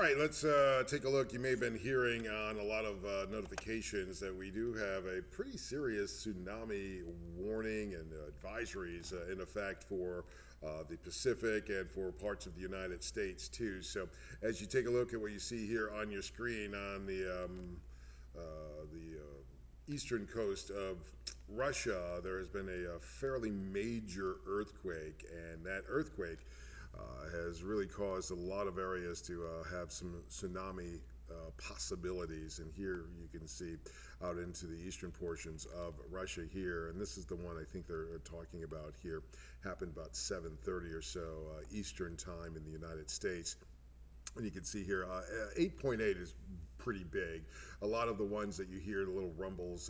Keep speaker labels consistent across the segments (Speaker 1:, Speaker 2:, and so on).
Speaker 1: right, let's take a look. You may have been hearing on a lot of notifications that we do have a pretty serious tsunami warning and advisories in effect for the Pacific and for parts of the United States too. So as you take a look at what you see here on your screen on the eastern coast of Russia, there has been a fairly major earthquake, and that earthquake has really caused a lot of areas to have some tsunami possibilities. And here you can see out into the eastern portions of Russia here, and this is the one I think they're talking about here, happened about 7:30 or so Eastern time in the United States. And you can see here, 8.8 is pretty big. A lot of the ones that you hear, the little rumbles,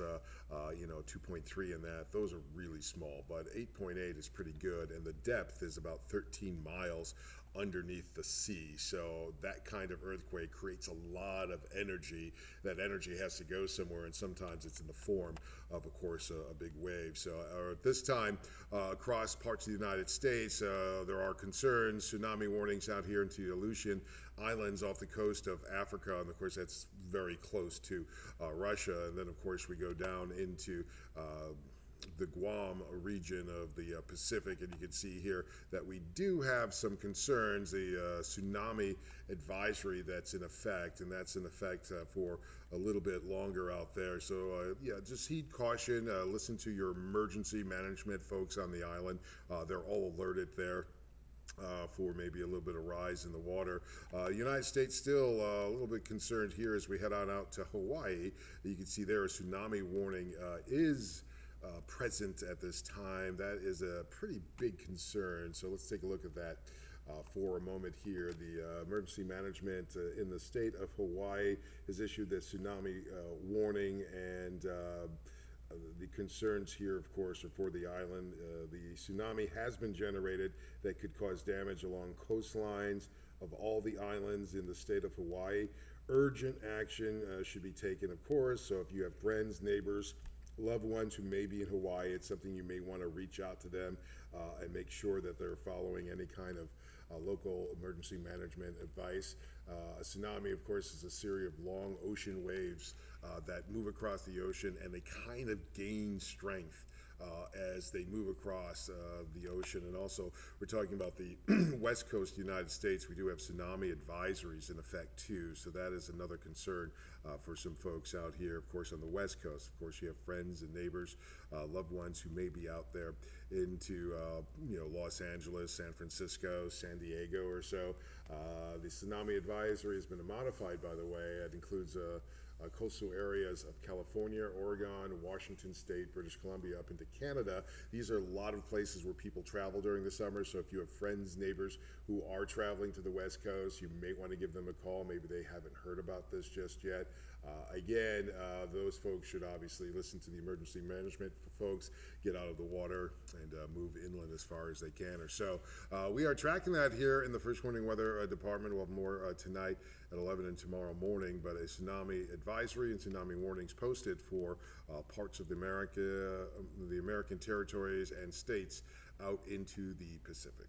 Speaker 1: 2.3 in that, those are really small. But 8.8 is pretty good, and the depth is about 13 miles underneath the sea. So that kind of earthquake creates a lot of energy. That energy has to go somewhere, and sometimes it's in the form of course, a big wave. So at this time, across parts of the United States, there are concerns, tsunami warnings out here into the Aleutian Islands off the coast of Africa, and of course that's very close to Russia. And then of course we go down into the Guam region of the Pacific, and you can see here that we do have some concerns, the tsunami advisory that's in effect, and that's in effect for a little bit longer out there. So yeah, just heed caution, listen to your emergency management folks on the island. They're all alerted there. For maybe a little bit of rise in the water. United States still a little bit concerned here as we head on out to Hawaii. You can see there a tsunami warning is present at this time. That is a pretty big concern. So let's take a look at that for a moment here. The emergency management in the state of Hawaii has issued this tsunami warning, and the concerns here, of course, are for the island. The tsunami has been generated that could cause damage along coastlines of all the islands in the state of Hawaii. Urgent action should be taken, of course. So if you have friends, neighbors, loved ones who may be in Hawaii, it's something you may want to reach out to them and make sure that they're following any kind of local emergency management advice. A tsunami, of course, is a series of long ocean waves that move across the ocean, and they kind of gain strength as they move across the ocean. And also, we're talking about the west coast of the United States. We do have tsunami advisories in effect too, so that is another concern for some folks out here, of course, on the west coast. Of course, you have friends and neighbors, loved ones who may be out there into Los Angeles, San Francisco, San Diego or so. The tsunami advisory has been modified, by the way. It includes coastal areas of California, Oregon, Washington State, British Columbia, up into Canada. These are a lot of places where people travel during the summer. So if you have friends, neighbors who are traveling to the West Coast, you may want to give them a call. Maybe they haven't heard about this just yet. Again, those folks should obviously listen to the emergency management folks, get out of the water, and move inland as far as they can or so. We are tracking that here in the First Warning Weather Department. We'll have more tonight at 11 and tomorrow morning, but a tsunami advisory and tsunami warnings posted for parts of the American territories and states out into the Pacific.